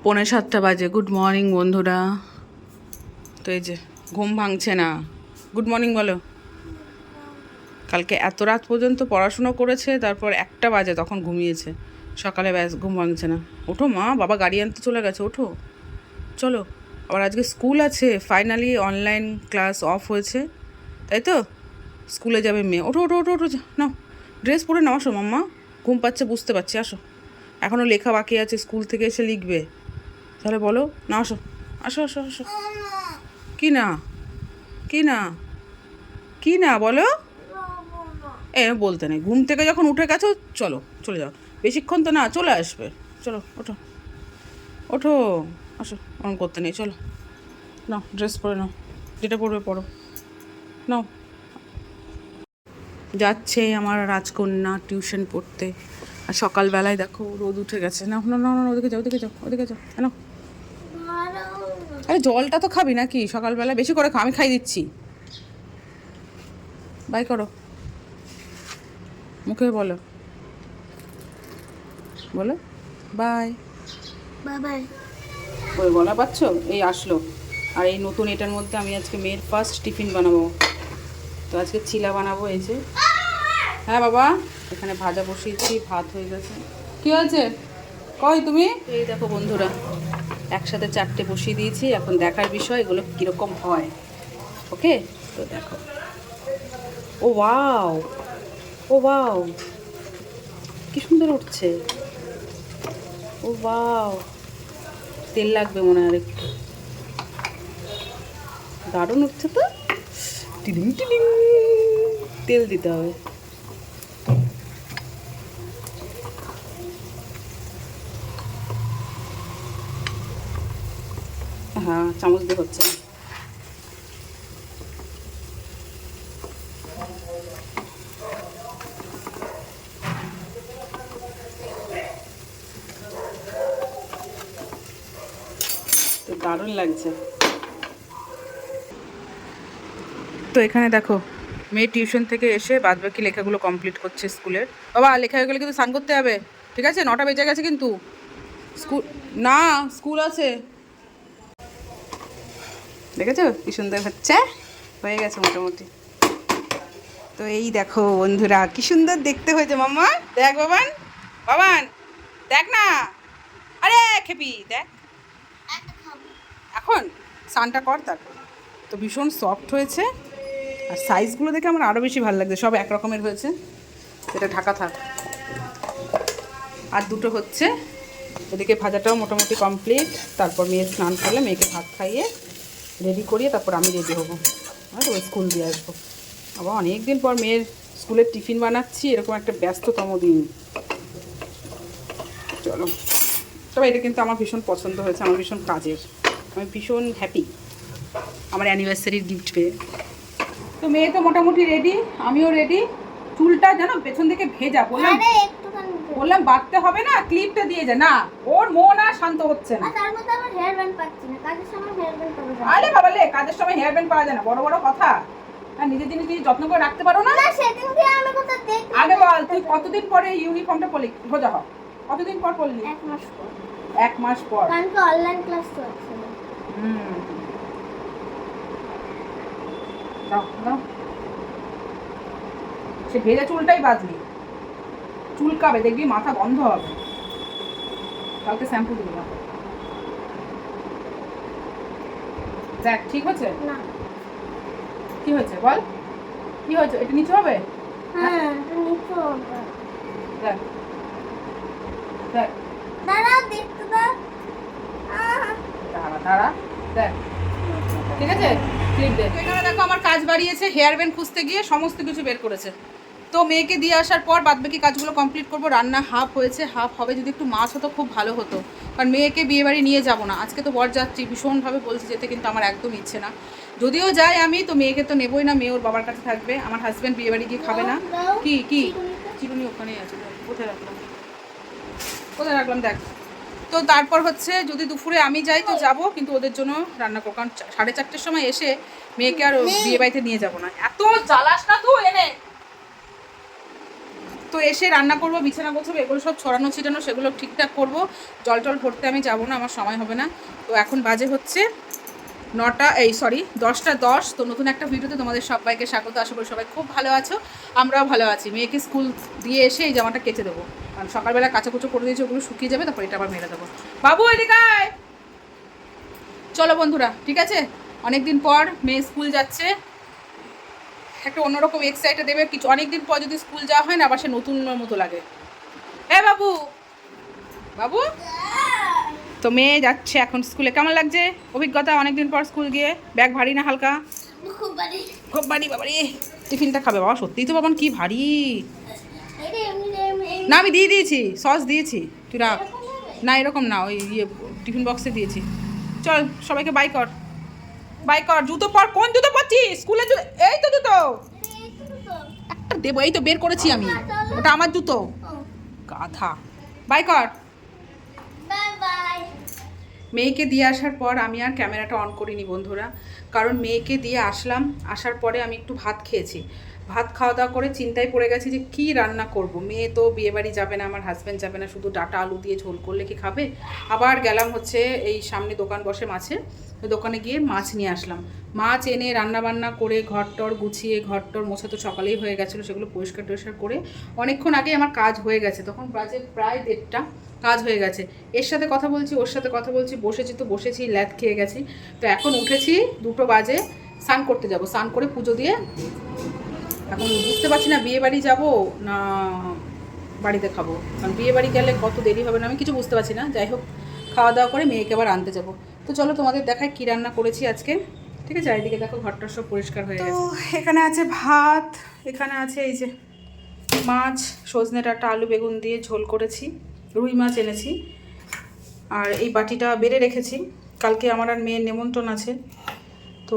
6:45 বাজে। Good morning বন্ধুরা। তো এই যে ঘুম ভাঙছে না। গুড মর্নিং বলো। কালকে এত রাত পর্যন্ত পড়াশুনো করেছে, তারপর 1টা বাজে তখন ঘুমিয়েছে। সকালে ব্যাস ঘুম ভাঙছে না। ওঠো মা, বাবা গাড়ি আনতে চলে গেছে, ওঠো চলো। আবার আজকে স্কুল আছে, ফাইনালি অনলাইন ক্লাস অফ হয়েছে, তাই তো স্কুলে যাবে মেয়ে। ওঠো ওঠো ওঠো ওঠো, নাও ড্রেস পরে নাও। আসো মাম্মা, ঘুম পাচ্ছে বুঝতে পারছি, আসো। এখনও লেখা বাকি আছে, স্কুল থেকে এসে লিখবে। তাহলে বলো না, আসো আসো আসো আসো। কি না কি না কি না বলো। বলতে নেই, ঘুম থেকে যখন উঠে গেছো চলো চলে যাও। বেশিক্ষণ তো না, চলে আসবে। চলো ওঠো ওঠো, আসো। অন করতে নেই, চলো নাও ড্রেস পরে নাও, যেটা পরবে পরো, নাও। যাচ্ছে আমার রাজকন্যা টিউশন পড়তে। আর সকালবেলায় দেখো রোদ উঠে গেছে। না না না না, ওদিকে যাও ওদিকে যাও ওদিকে যাও, নাও। আরে জলটা তো খাবি নাকি সকালবেলা? বেশি করে খা, আমি খাই দিচ্ছি। বাই করো, মুখে বলো, বলো বাই। বাবাই ওই বলা পাচ্ছ, এই আসলো। আর এই নতুন এটার মধ্যে আমি আজকে মেয়ের ফার্স্ট টিফিন বানাবো। তো আজকে চিলা বানাবো। এই যে, হ্যাঁ বাবা, এখানে ভাজা বসিয়েছি, ভাত হয়ে গেছে। কি হয়েছে কই তুমি? এই দেখো বন্ধুরা, একসাথে 4টে বসিয়ে দিয়েছি। এখন দেখার বিষয় এগুলো কীরকম হয়। ওকে, তো দেখো। ও ওয়াও, ও ওয়াও, কি সুন্দর উঠছে। ও ওয়াও, তেল লাগবে মনে হয় একটু। দারুণ উঠছে তো। টিডিং টিডিং, তেল দিতে হবে। হ্যাঁ, চামচ দিয়ে হচ্ছে না। তো দারুণ লাগছে। তো এখানে দেখো, মেয়ে টিউশন থেকে এসে বাদবাকি লেখাগুলো কমপ্লিট করছে স্কুলের। বাবা লেখা হয়ে গেলে কিন্তু স্নান করতে হবে, ঠিক আছে? 9টা বেজে গেছে কিন্তু। স্কুল না, স্কুল আছে। দেখেছো কি সুন্দর হচ্ছে, হয়ে গেছে মোটামুটি। তো এই দেখো বন্ধুরা, কি সুন্দর দেখতে হয়েছে। মাম্মা দেখ, বাবান বাবান দেখ না। আরে খেপি দেখ, এখন স্নানটা কর তারপর। তো ভীষণ সফট হয়েছে, আর সাইজগুলো দেখে আমার আরও বেশি ভালো লাগছে। সব এক রকমের হয়েছে, এটা ঢাকা থাক। আর দুটো হচ্ছে, এদিকে ভাজাটাও মোটামুটি কমপ্লিট। তারপর মেয়ে স্নান করলে মেয়েকে ভাত খাইয়ে রেডি করিয়ে তারপর আমি রেডি হবো, আর ওই স্কুল দিয়ে আসবো। আবার অনেক দিন পর মেয়ের স্কুলের টিফিন বানাচ্ছি, এরকম একটা ব্যস্ততম দিন। চলো, তবে এটা কিন্তু আমার ভীষণ পছন্দ হয়েছে, আমার ভীষণ কাজের। আমি ভীষণ হ্যাপি আমার অ্যানিভার্সারির গিফট পেয়ে। তো মেয়ে তো মোটামুটি রেডি, আমিও রেডি। চুলটা জানো পেছন থেকে ভেজা, বললাম বাঁধতে হবে না, ক্লিপটা দিয়ে যায় না। ওর মন আর শান্ত হচ্ছে না। তার মধ্যে আমার হেয়ার ব্যান্ড পাচ্ছি না, কাজের সময় হেয়ার ব্যান্ড পাবো। আরে বাবা লে, কাজের সময় হেয়ার ব্যান্ড পাওয়া যায় না, বড় বড় কথা। আর নিজের জিনিস দিয়ে যত্ন করে রাখতে পারো না? না, সেদিন দিয়ে আমি কোথাও দেখি। আগে বল, তুই কতদিন পরে ইউনিফর্মটা পরলি? সোজা হ, কতদিন পর পরলি? 1 মাস পর। 1 মাস পর। কারণ কি অনলাইন ক্লাস তো আছে। দাও দাও, সে ভেজা চুলটাই বাঁধলি। চুলকাবে, দেখবি মাথা বন্ধ হবে। কালকে শ্যাম্পু দিবি না। দেখ ঠিক হচ্ছে না, কি হয়েছে বল, কি হয়েছে? এটা নিচে হবে? হ্যাঁ এটা নিচে হবে। দেখ দেখ, দাঁড়াও দেখতে দাও। দাঁড়া দাঁড়া, দেখ ঠিক আছে, ক্লিপ দে। তো এখানে দেখো আমার কাজ বাড়িয়েছে, হেয়ার ব্যান্ড খুঁজতে গিয়ে সমস্ত কিছু বের করেছে। তো মেয়েকে দিয়ে আসার পর বাদবাকি কাজগুলো কমপ্লিট করবো। রান্না হাফ হয়েছে, হাফ হবে। যদি একটু মাছ হতো খুব ভালো হতো, কারণ মেয়েকে বিয়ে বাড়ি নিয়ে যাবো না আজকে। তো বরযাত্রী ভীষণভাবে বলছে যেতে, কিন্তু আমার একদম ইচ্ছে না। যদিও যাই আমি, তো মেয়েকে তো নেবই না, মেয়ে ওর বাবার কাছে থাকবে। আমার হাজব্যান্ড বিয়ে বাড়ি গিয়ে খাবে না। কি কি চিরুনি ওখানেই আছে, কোথায় রাখলাম কোথায় রাখলাম দেখ। তো তারপর হচ্ছে যদি দুপুরে আমি যাই তো যাব, কিন্তু ওদের জন্য রান্না করবো, কারণ 4:30টার সময় এসে মেয়েকে আর বিয়ে বাড়িতে নিয়ে যাব না। এত জ্বালাস না তুই এনে। তো তো এসে রান্না করব, বিছানা গোছাবো, এগুলো সব ছড়ানো ছিটানো সেগুলো ঠিকঠাক করব। জল টল ভরতে আমি যাবো না, আমার সময় হবে না। তো এখন বাজে হচ্ছে 10টা 10। তো নতুন একটা ভিডিওতে তোমাদের সবাইকে স্বাগত। আশা করি সবাই খুব ভালো আছো, আমরাও ভালো আছি। মেয়েকে স্কুল দিয়ে এসে এই জামাটা কেচে দেবো, কারণ সকালবেলা কাচাকুচো করে দিয়েছি, ওগুলো শুকিয়ে যাবে, তারপর এটা আবার মেরে দেবো। বাবু এদিকে আয়। চলো বন্ধুরা, ঠিক আছে, অনেকদিন পর মেয়ে স্কুল যাচ্ছে, একটা অন্যরকম এক্সাইটে দেবে কিছু। অনেকদিন পর যদি স্কুল যাওয়া হয় না, আবার সে নতুন মতো লাগে। হ্যাঁ বাবু, বাবু। তো মেয়ে যাচ্ছে এখন স্কুলে। কেমন লাগছে অভিজ্ঞতা অনেকদিন পর স্কুল গিয়ে? ব্যাগ ভারী না হালকা? খুব ভারী। খুব ভারী বাবা রে। টিফিনটা খাবে বাবা? সত্যিই তো বাবান কি ভারী। না আমি দিয়ে দিয়েছি, সস দিয়েছি, তুই রাখ। না এরকম না, ওই টিফিন বক্সে দিয়েছি। চল সবাইকে বাই কর, বাই কর। জুতো পর। কোন জুতো পরছিস? স্কুলে জুতো? এই তো জুতো একটা দেবো, এই তো বের করেছি আমি, ওটা আমার জুতো। গাধা। বাই কর। Bye bye. মেয়েকে দিয়ে আসার পর আমি আর ক্যামেরাটা অন করিনি বন্ধুরা, কারণ মেয়েকে দিয়ে আসলাম, আসার পরে আমি একটু ভাত খেয়েছি। ভাত খাওয়া দাওয়া করে চিন্তায় পড়ে গেছি যে কী রান্না করব। মেয়ে তো বিয়েবাড়ি যাবে না, আমার হাজব্যান্ড যাবে না, শুধু ডাটা আলু দিয়ে ঝোল করলে কি খাবে? আবার গেলাম হচ্ছে এই সামনে দোকান বসে মাছের, ওই দোকানে গিয়ে মাছ নিয়ে আসলাম। মাছ এনে রান্নাবান্না করে ঘরটর গুছিয়ে, ঘরটর মোছা তো সকালেই হয়ে গেছিলো, সেগুলো পরিষ্কার টরিষ্কার করে অনেকক্ষণ আগে আমার কাজ হয়ে গেছে। তখন বাজে প্রায় 1:30, কাজ হয়ে গেছে। এর সাথে কথা বলছি, ওর সাথে কথা বলছি, বসেছি তো বসেছি, ল্যাদ খেয়ে গেছি। তো এখন উঠেছি 2টো বাজে, স্নান করতে যাব, স্নান করে পুজো দিয়ে এখন বুঝতে পারছি না বিয়ে বাড়ি যাবো না বাড়িতে খাবো, কারণ বিয়ে বাড়ি গেলে কত দেরি হবে না আমি কিছু বুঝতে পারছি না। যাই হোক, খাওয়া দাওয়া করে মেয়েকে আবার আনতে যাব। তো চলো তোমাদের দেখায় কী রান্না করেছি আজকে, ঠিক আছে? চারিদিকে দেখো ঘরটা সব পরিষ্কার হয়ে গেছে। তো এখানে আছে ভাত, এখানে আছে এই যে মাছ, সজনে ডাঁটা আলু বেগুন দিয়ে ঝোল করেছি, রুই মাছ এনেছি, আর এই বাটিটা বেড়ে রেখেছি। কালকে আমার আর মেয়ের নিমন্ত্রণ আছে, তো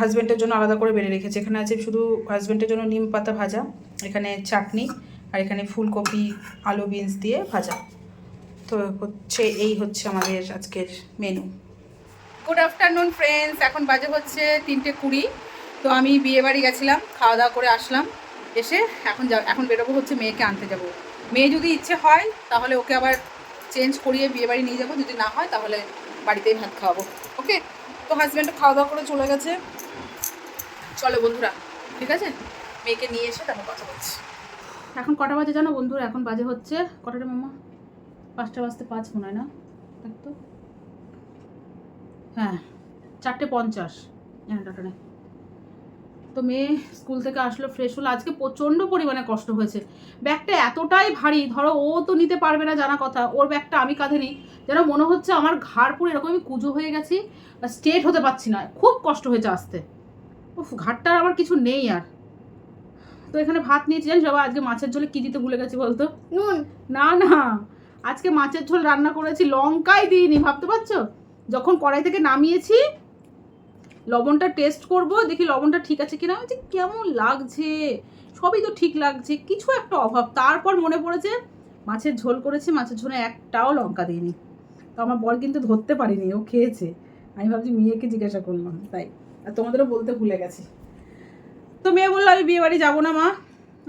হাজব্যান্ডের জন্য আলাদা করে বেড়ে রেখেছি। এখানে আছে শুধু হাজব্যান্ডের জন্য নিম পাতা ভাজা, এখানে চাটনি, আর এখানে ফুলকপি আলু বিনস দিয়ে ভাজা। তো হচ্ছে এই হচ্ছে আমাদের আজকের মেনু। গুড আফটারনুন ফ্রেন্ডস, এখন বাজে হচ্ছে 3:20। তো আমি বিয়েবাড়ি গেছিলাম, খাওয়া দাওয়া করে আসলাম, এসে এখন বেরোবো হচ্ছে মেয়েকে আনতে যাব। মেয়ে যদি ইচ্ছে হয় তাহলে ওকে আবার চেঞ্জ করিয়ে বিয়েবাড়ি নিয়ে যাবো, যদি না হয় তাহলে বাড়িতেই ভাত খাওয়াবো। ওকে, তো হাজব্যান্ডও খাওয়া দাওয়া করে চলে গেছে। চলো বন্ধুরা, ঠিক আছে, মেয়েকে নিয়ে এসে তারপর কথা বলছি। এখন কটা বাজে জানো বন্ধুরা? এখন বাজে হচ্ছে কটাটা মাম্মা? 5:05 মনে হয় না, দেখ তো। হ্যাঁ, 4:50। হ্যাঁ ডাটা নেই। তো মেয়ে স্কুল থেকে আসলো, ফ্রেশ হলো। আজকে প্রচণ্ড পরিমাণে কষ্ট হয়েছে। ব্যাগটা এতটাই ভারী, ধরো ও তো নিতে পারবে না জানা কথা, ওর ব্যাগটা আমি কাঁধে নিই, যেন মনে হচ্ছে আমার ঘাড় পুরো এরকম আমি কুজো হয়ে গেছি, স্ট্রেট হতে পারছি না, খুব কষ্ট হয়েছে আসতে। উফ, ঘাটটার আমার কিছু নেই আর। তো এখানে ভাত নিয়েছি, জানিস বাবা আজকে মাছের ঝোলে কী দিতে ভুলে গেছি বলতো? নুন। না না, আজকে মাছের ঝোল রান্না করেছি, লঙ্কাই দিইনি, ভাবতে পারছো? যখন কড়াই থেকে নামিয়েছি, লবণটা টেস্ট করব, দেখি লবণটা ঠিক আছে কিনা, যে কেমন লাগছে, সবই তো ঠিক লাগছে, কিছু একটা অভাব। তারপর মনে পড়েছে মাছের ঝোল করেছি, মাছের ঝোলে একটাও লঙ্কা দিইনি। তো আমার বর কিন্তু ধরতে পারিনি, ও খেয়েছে। আমি ভাবছি মেয়েকে জিজ্ঞাসা করলাম তাই, আর তোমাদেরও বলতে ভুলে গেছি। তো মেয়ে বললো আমি বিয়ে বাড়ি যাবো না মা,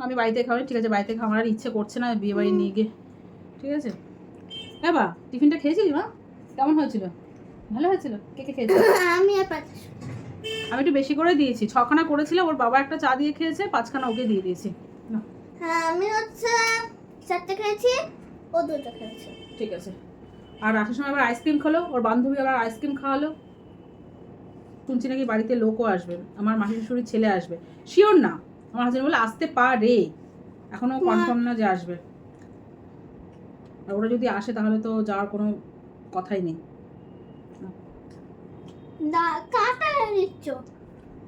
আমি বাড়িতে খাবো। ঠিক আছে, বাড়িতে খাওয়ার আর ইচ্ছে করছে না বিয়ে বাড়ি নিয়ে গিয়ে, ঠিক আছে? হ্যাঁ বা, টিফিনটা খেয়েছিলি মা? কেমন হয়েছিল? ভালো হয়েছিল? কে কে খেয়েছিল? আমি আর পাচ্ছি। আমি একটু বেশি করে দিয়েছি, 6খানা করেছিলাম, ওর বাবা একটা চা দিয়ে খেয়েছে, 5খানা ওকে দিয়ে দিয়েছি। হ্যাঁ, আমি হচ্ছে 4টে খেয়েছি, ও 2টা খেয়েছে। ঠিক আছে। আর আসার সময় আবার আইসক্রিম খালো, ওর বান্ধবী আবার আইসক্রিম খাওয়ালো। শুনছি নাকি বাড়িতে লোকও আসবে, আমার মাসি শ্বশুরের ছেলে আসবে, শিওর না। আমার হাজবেন্ড বলে আসতে পারে, এখনো কনফার্ম না যে আসবে। আর ওরা যদি আসে তাহলে তো যাওয়ার কোনো কথাই নেই। না, কাটা নিচ্ছ?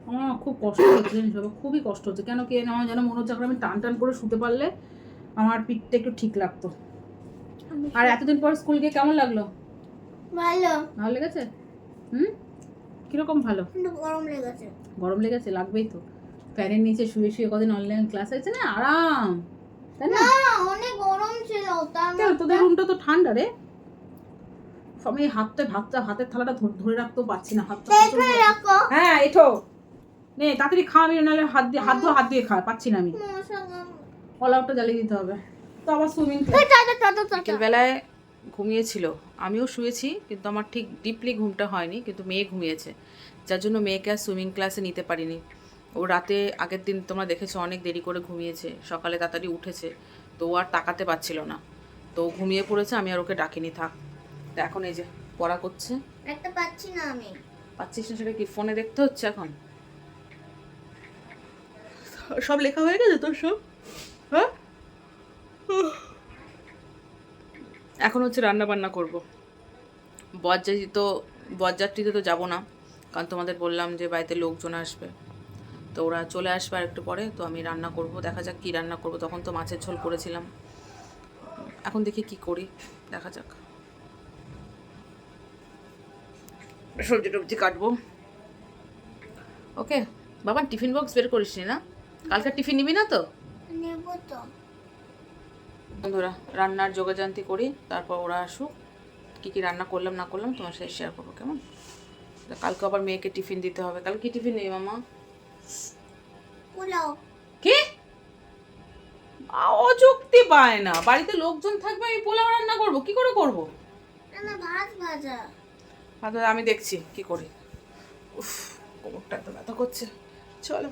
আমার খুব কষ্ট হচ্ছে জানিস বাবা, খুবই কষ্ট হচ্ছে। কেন কে আমার যেন মনে হচ্ছে আমি টান টান করে শুতে পারলে আমার পিঠটা একটু ঠিক লাগতো। আর এতদিন পর স্কুল গিয়ে কেমন লাগলো? ভালো। ভালো লেগেছে? কিরকম ভালো? কিন্তু গরম লেগেছে। গরম লেগেছে, লাগবেই তো। ফ্যানের নিচে শুয়ে শুয়ে কদিন অনলাইন ক্লাস হয়েছে না, আরাম, তাই না? না, অনেক গরম ছিল। কেন তোদের রুমটা তো ঠান্ডা রে। আমি হাতের থালাটা ধরে রাখতেও পারছি না, হাতটা। রাখো। হ্যাঁ এঠো নে, তাড়াতাড়ি খা, আমি নাহলে হাত দিয়ে খা, পাচ্ছি না আমি। অল আউটটা জ্বালিয়ে দিতে হবে। তো আবার সুইমিং এই টাটা টাটা টাটা বিকেলবেলায় ঘুমিয়েছিল, আমিও শুয়েছি, কিন্তু আমার ঠিক ডিপলি ঘুমটা হয়নি, কিন্তু মেয়ে ঘুমিয়েছে, যার জন্য মেয়েকে আর সুইমিং ক্লাসে নিতে পারিনি। ও রাতে আগের দিন তোমরা দেখেছো অনেক দেরি করে ঘুমিয়েছে, সকালে তাড়াতাড়ি উঠেছে, তো ও আর তাকাতে পারছিল না, তো ও ঘুমিয়ে পড়েছে, আমি আর ওকে ডাকিনি, থাক। তো এখন এই যে পড়া করছে। একটা পাচ্ছি না আমি। পাচ্ছিস না সেটা কি ফোনে দেখতে হচ্ছে এখন? সব লেখা হয়ে গেছে তোর সব? হ্যাঁ, এখন হচ্ছে রান্না বান্না করব। বরযাত্রীতে তো যাবো না, কারণ তোমাদের বললাম যে বাড়িতে লোকজন আসবে, তো ওরা চলে আসবে আর একটু পরে, তো আমি রান্না করব, দেখা যাক কী রান্না করব। তখন তো মাছের ঝোল করেছিলাম, এখন দেখি কি করি, দেখা যাক। সবজি টবজি কাটবো। ওকে বাবা, টিফিন বক্স বের করিস নি না? কালকে টিফিন নিবি না তো? নেব তো। বন্ধুরা, রান্নার যোগাযান্তি করি, তারপর ওরা আসুক, কী কী রান্না করলাম না করলাম তোমার সাথে শেয়ার করবো, কেমন? কালকে আবার মেয়েকে টিফিন দিতে হবে। কালকে কি টিফিন নেই মামা? পোলাও। কি অযুক্তি পায় না, বাড়িতে লোকজন থাকবে, আমি পোলাও রান্না করব, কি করে করব? না না, ভাত ভাজা। আমি দেখছি কি করি। উফ, কোমরটা এত ব্যথা করছে। চলো।